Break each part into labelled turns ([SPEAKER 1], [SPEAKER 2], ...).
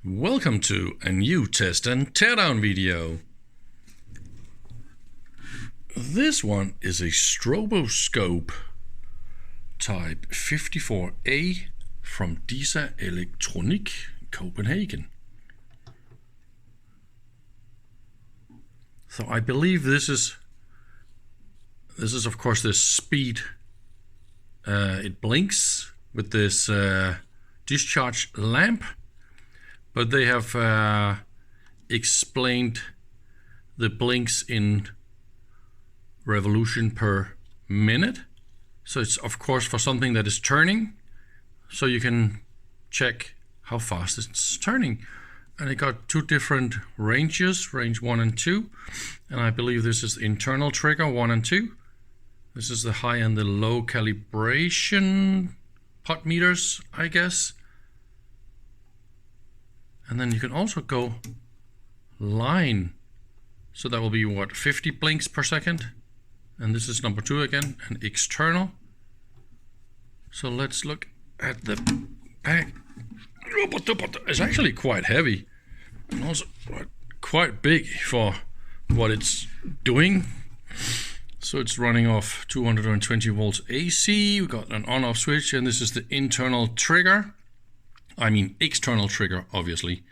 [SPEAKER 1] Welcome to a new test and teardown video. This one is a Stroboscope type 54A from DISA Elektronik Copenhagen. So I believe this is of course this speed. It blinks with this discharge lamp. But they have explained the blinks in revolution per minute. So it's of course for something that is turning. So you can check how fast it's turning. And it got two different ranges, range 1 and 2. And I believe this is internal trigger 1 and 2. This is the high and the low calibration pot meters, I guess. And then you can also go line. So that will be what, 50 blinks per second. And this is number 2 again, and external. So let's look at the back. It's actually quite heavy and also quite big for what it's doing. So it's running off 220 volts AC. We got an on-off switch, and this is the internal trigger. I mean external trigger, obviously.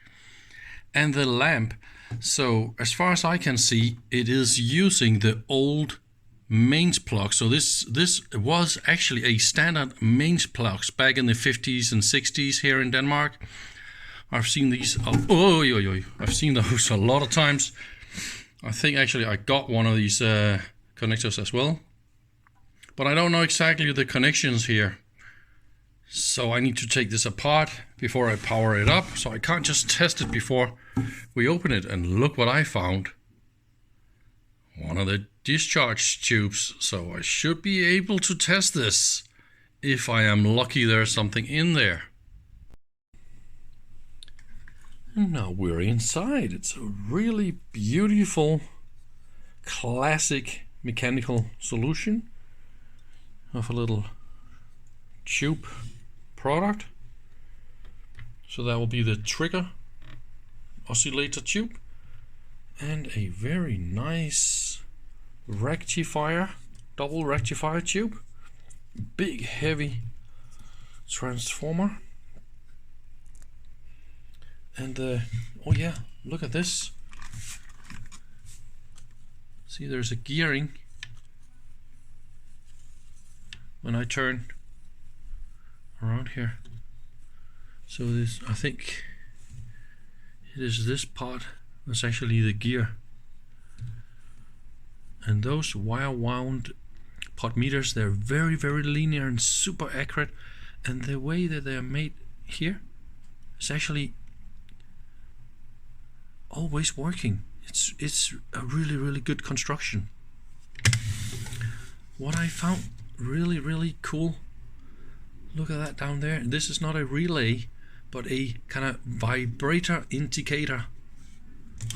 [SPEAKER 1] And the lamp, so as far as I can see, it is using the old mains plug. So this was actually a standard mains plugs back in the 50s and 60s here in Denmark. I've seen these, I've seen those a lot of times. I think actually I got one of these connectors as well. But I don't know exactly the connections here. So I need to take this apart before I power it up. So I can't just test it before we open it. And look what I found. One of the discharge tubes. So I should be able to test this. If I am lucky, there's something in there. And now we're inside. It's a really beautiful, classic mechanical solution of a little tube product. So that will be the trigger oscillator tube and a very nice rectifier, double rectifier tube, big heavy transformer. And oh yeah, look at this. See, there's a gearing when I turn around here. So this, I think it is this part that's actually the gear. And those wire wound pot meters, they're very, very linear and super accurate. And the way that they are made here is actually always working. It's a really, really good construction. What I found really, really cool, look at that down there. This is not a relay, but a kind of vibrator indicator.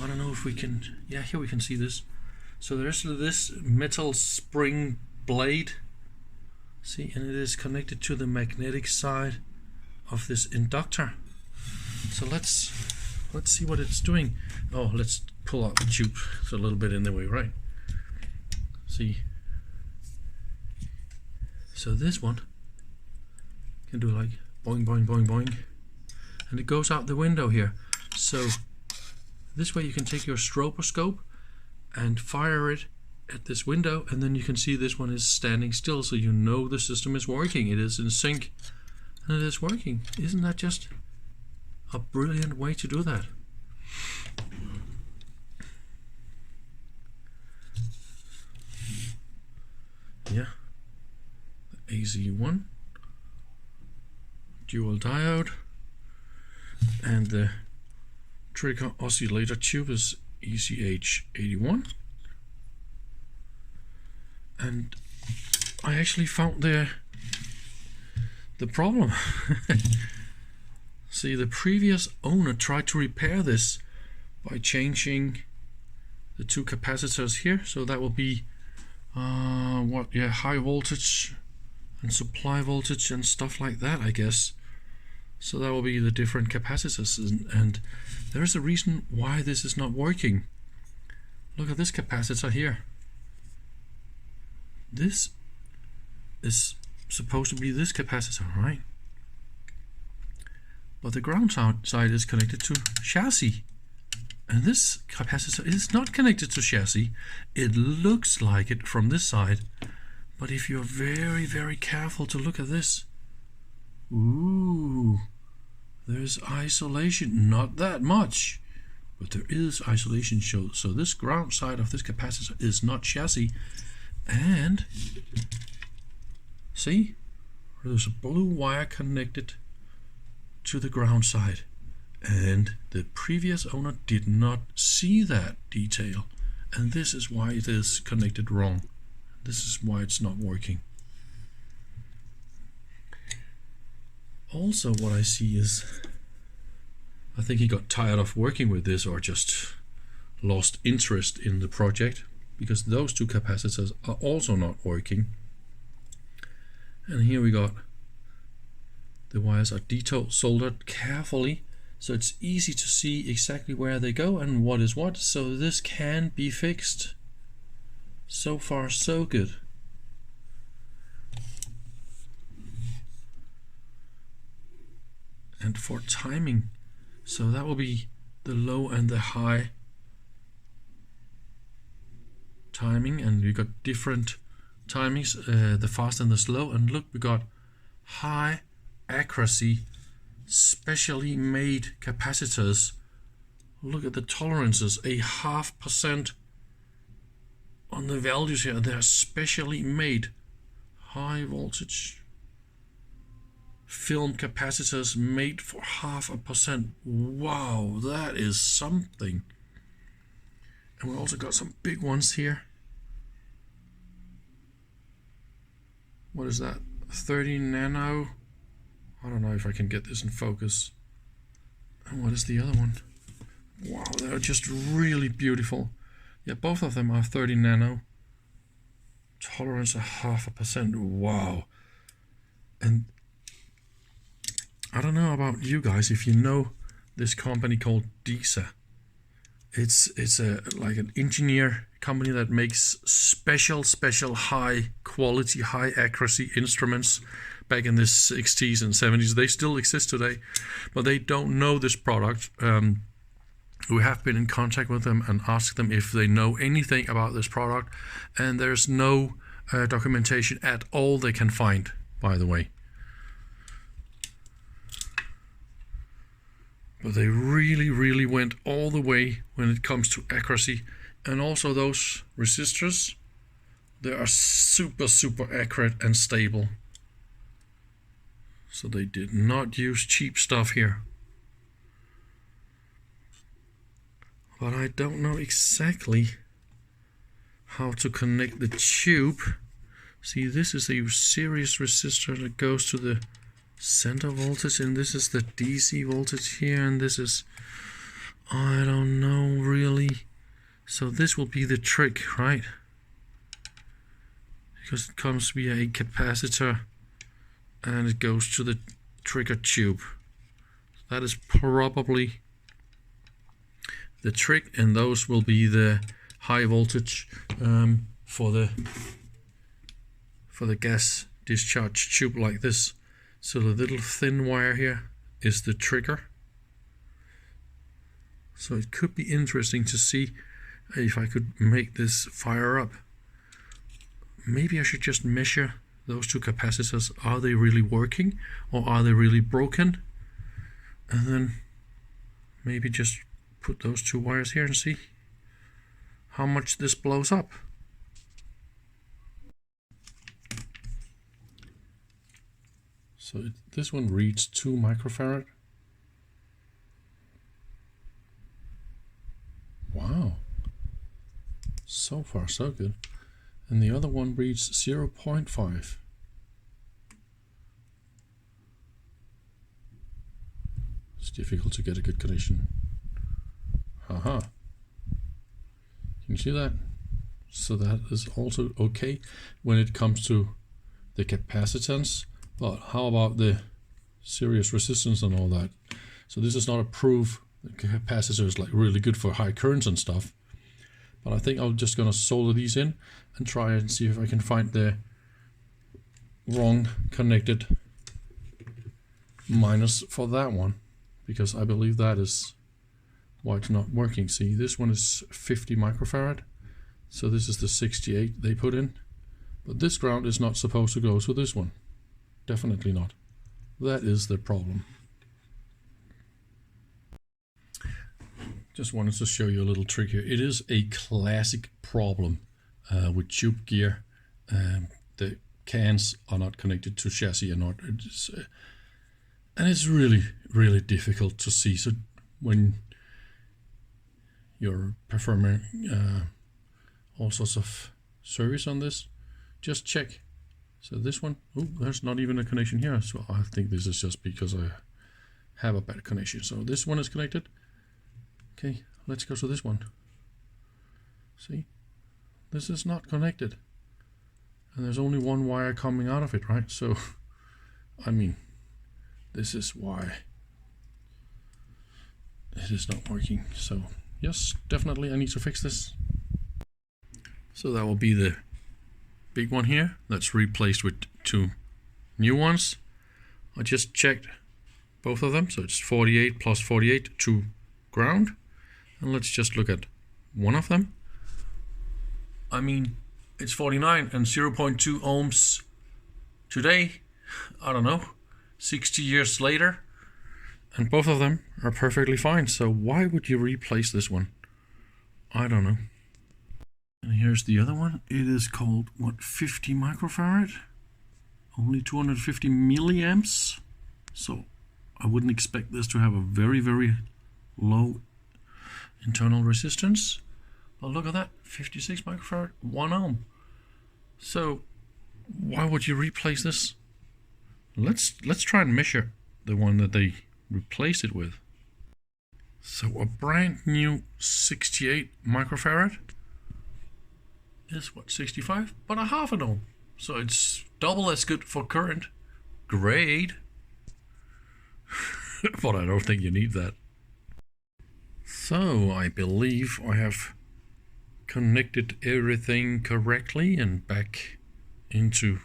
[SPEAKER 1] I don't know if we can, yeah, here we can see this. So there's this metal spring blade. See, and it is connected to the magnetic side of this inductor. So let's see what it's doing. Oh, let's pull out the tube. It's a little bit in the way, right? See. So this one can do like boing, boing, boing, boing. And it goes out the window here. So this way you can take your stroboscope and fire it at this window, and then you can see this one is standing still, so you know the system is working. It is in sync and it is working. Isn't that just a brilliant way to do that? Yeah, the AZ1 dual diode, and the trigger oscillator tube is ECH81. And I actually found the problem. See, the previous owner tried to repair this by changing the two capacitors here. So that will be high voltage and supply voltage and stuff like that, I guess. So that will be the different capacitors, and there is a reason why this is not working. Look at this capacitor here. This is supposed to be this capacitor, right? But the ground side is connected to chassis. And this capacitor is not connected to chassis. It looks like it from this side. But if you're very, very careful to look at this, ooh, there's isolation. Not that much, but there is isolation. So this ground side of this capacitor is not chassis. And see, there's a blue wire connected to the ground side. And the previous owner did not see that detail, and this is why it is connected wrong. This is why it's not working. Also, what I see is, I think he got tired of working with this, or just lost interest in the project, because those two capacitors are also not working. And here we got the wires are soldered carefully, so it's easy to see exactly where they go and what is what. So this can be fixed. So far, so good. And for timing, so that will be the low and the high timing, and we got different timings, the fast and the slow. And look, we got high accuracy, specially made capacitors. Look at the tolerances, a 0.5% on the values here. They're specially made high voltage film capacitors made for 0.5%. Wow, that is something. And we also got some big ones here. What is that? 30 nano. I don't know if I can get this in focus. And what is the other one? Wow, they're just really beautiful. Yeah, both of them are 30 nano. Tolerance of 0.5%. Wow. And I don't know about you guys, if you know this company called DISA. It's a like an engineer company that makes special high quality, high accuracy instruments. Back in the 60s and 70s, they still exist today, but they don't know this product. We have been in contact with them and asked them if they know anything about this product, and there's no documentation at all they can find, by the way. But they really went all the way when it comes to accuracy. And also those resistors, they are super accurate and stable. So they did not use cheap stuff here. But I don't know exactly how to connect the tube. See, this is a series resistor that goes to the center voltage, and this is the DC voltage here, and this is, I don't know really. So this will be the trick, right? Because it comes via a capacitor and it goes to the trigger tube. That is probably the trick, and those will be the high voltage for the gas discharge tube like this. So the little thin wire here is the trigger. So it could be interesting to see if I could make this fire up. Maybe I should just measure those two capacitors. Are they really working, or are they really broken? And then maybe just put those two wires here and see how much this blows up. So this one reads 2 microfarad. Wow. So far so good. And the other one reads 0.5. It's difficult to get a good connection. Haha. Can you see that? So that is also okay when it comes to the capacitance. But how about the serious resistance and all that. So this is not a proof the capacitor is like really good for high currents and stuff. But I think I'm just gonna solder these in and try and see if I can find the wrong connected minus for that one, because I believe that is why it's not working. See, this one is 50 microfarad, so this is the 68 they put in, but this ground is not supposed to go to this one. Definitely not. That is the problem. Just wanted to show you a little trick here. It is a classic problem with tube gear. The cans are not connected to chassis, and it's really, really difficult to see. So when you're performing all sorts of service on this, just check. So this one, oh, there's not even a connection here. So I think this is just because I have a bad connection. So this one is connected. Okay, let's go to this one. See, this is not connected. And there's only one wire coming out of it, right? So, I mean, this is why it is not working. So, yes, definitely I need to fix this. So that will be the big one here. That's replaced with two new ones. I just checked both of them. So it's 48 plus 48 to ground. And let's just look at one of them. I mean, it's 49 and 0.2 ohms today. I don't know, 60 years later. And both of them are perfectly fine. So why would you replace this one? I don't know. And here's the other one. It is called, what, 50 microfarad? Only 250 milliamps. So I wouldn't expect this to have a very, very low internal resistance. But look at that, 56 microfarad, 1 ohm. So why would you replace this? Let's try and measure the one that they replaced it with. So a brand new 68 microfarad is what, 65, but a half an ohm. So it's double as good for current. Great. But I don't think you need that. So I believe I have connected everything correctly and back into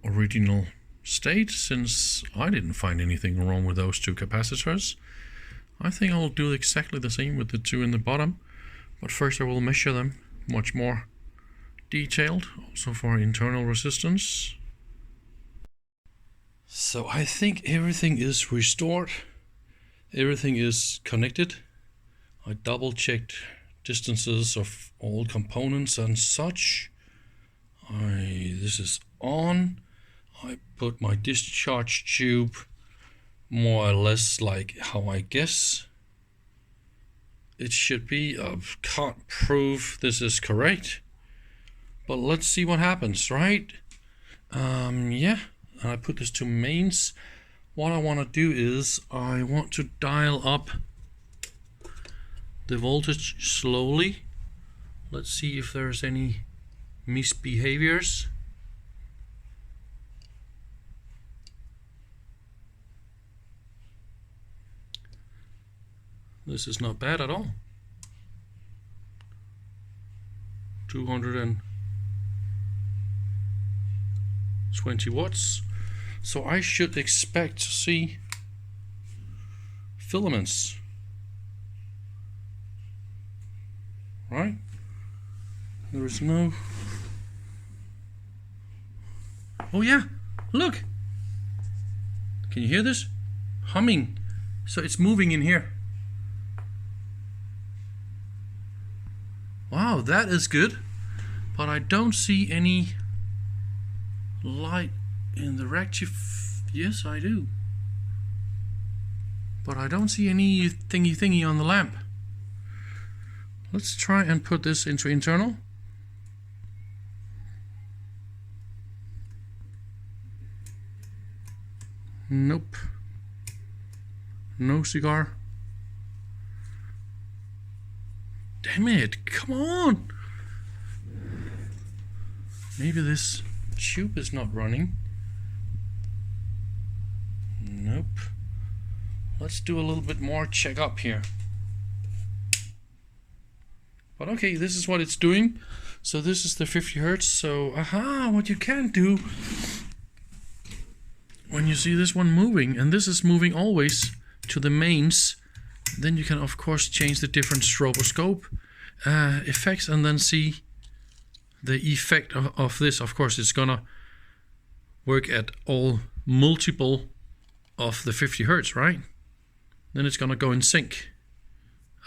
[SPEAKER 1] original state, since I didn't find anything wrong with those two capacitors. I think I'll do exactly the same with the two in the bottom, but first I will measure them much more detailed, also for internal resistance. So I think everything is restored, everything is connected. I double checked distances of all components and such. This is on. I put my discharge tube more or less like how I guess it should be. I can't prove this is correct, but let's see what happens, right? Yeah, and I put this to mains. What I want to do is I want to dial up the voltage slowly. Let's see if there's any misbehaviors. This is not bad at all. 220 watts. So I should expect to see filaments, right? There is no... Oh yeah, look! Can you hear this? Humming. So it's moving in here. Wow, that is good. But I don't see any light in the rectifier. Yes, I do. But I don't see any thingy on the lamp. Let's try and put this into internal. Nope. No cigar. Damn it, come on! Maybe this tube is not running. Let's do a little bit more check up here. But okay, this is what it's doing. So this is the 50 Hertz. So what you can do when you see this one moving, and this is moving always to the mains, then you can of course change the different stroboscope effects and then see the effect of this. Of course it's gonna work at all multiple of the 50 Hertz, right? Then it's gonna go in sync.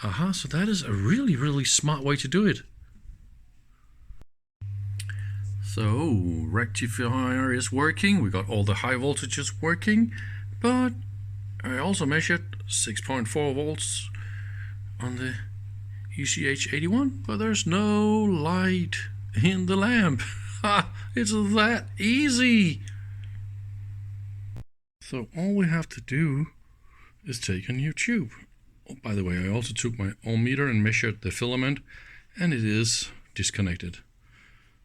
[SPEAKER 1] So that is a really smart way to do it. So rectifier is working, we got all the high voltages working, but I also measured 6.4 volts on the ECH81, but there's no light in the lamp. It's that easy. So all we have to do is take a new tube. Oh, by the way, I also took my ohm meter and measured the filament, and it is disconnected.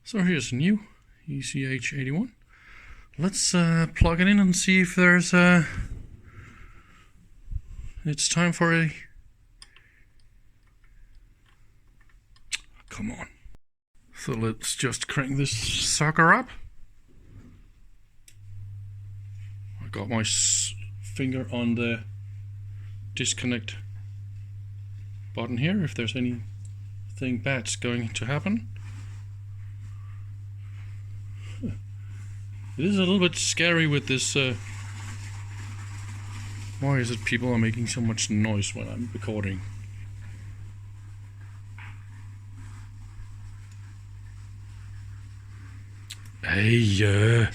[SPEAKER 1] So here's a new ECH81. Let's plug it in and see if there's it's time for a... Come on. So let's just crank this sucker up. I got my finger on the disconnect button here if there's anything bad's going to happen. It is a little bit scary with this. Why is it people are making so much noise when I'm recording? Hey,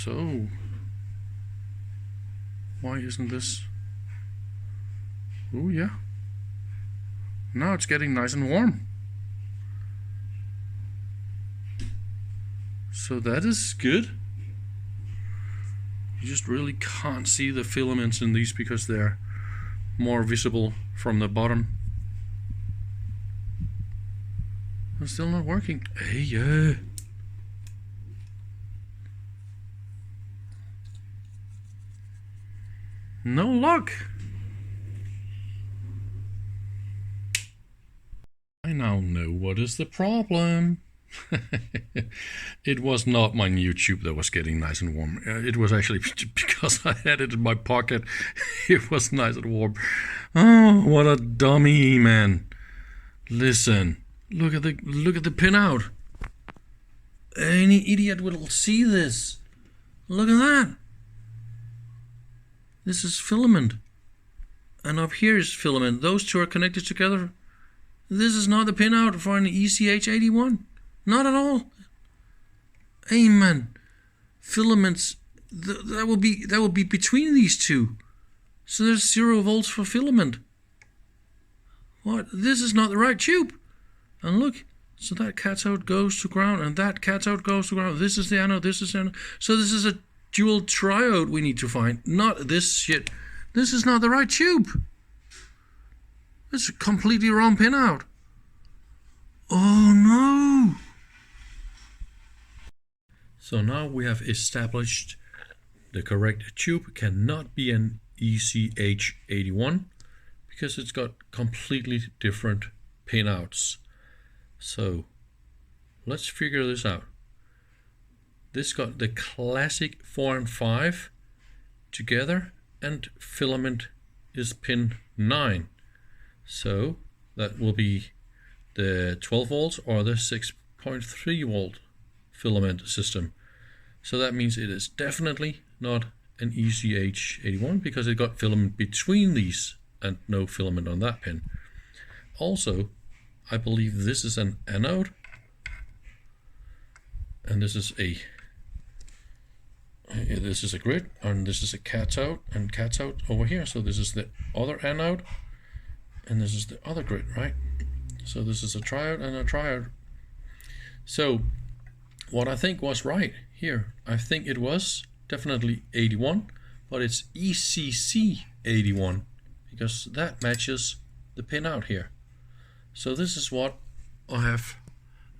[SPEAKER 1] So, why isn't this? Oh yeah. Now it's getting nice and warm. So that is good. You just really can't see the filaments in these because they're more visible from the bottom. It's still not working. Hey, no luck. I now know what is the problem. It was not my new tube that was getting nice and warm. It was actually because I had it in my pocket. It was nice and warm. Oh, what a dummy, man. Listen, look at the pinout. Any idiot will see this. Look at that. This is filament. And up here is filament. Those two are connected together. This is not the pinout for an ECH81. Not at all. Hey man, filaments. That will be between these two. So there's 0 volts for filament. What? This is not the right tube. And look, so that cathode goes to ground, and that cathode goes to ground. This is the anode. This is the anode. So this is a dual triode we need to find. Not this shit. This is not the right tube. It's a completely wrong pinout. Oh no! So now we have established the correct tube cannot be an ECH81 because it's got completely different pinouts. So let's figure this out. This got the classic 4 and 5 together, and filament is pin 9. So that will be the 12 volts or the 6.3 volt filament system. So that means it is definitely not an ECH81 because it got filament between these and no filament on that pin. Also, I believe this is an anode and this is a grid, and this is a cathode and cathode over here. So this is the other anode and this is the other grid, right? So this is a triode and a triode. So what I think was right here, I think it was definitely 81, but it's ECC 81 because that matches the pin out here. So this is what I have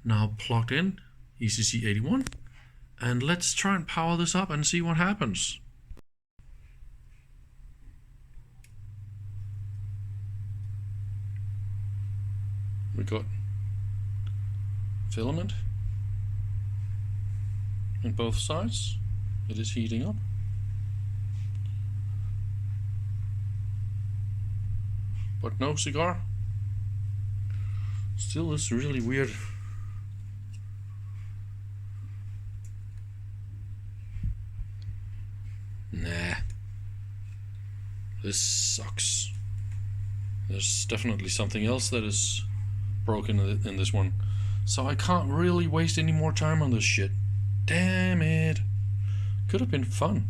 [SPEAKER 1] now plugged in, ECC81, and let's try and power this up and see what happens. We got filament in both sides. It is heating up. But no cigar. Still is really weird. Nah. This sucks. There's definitely something else that is broken in this one. So I can't really waste any more time on this shit. Damn it. Could have been fun.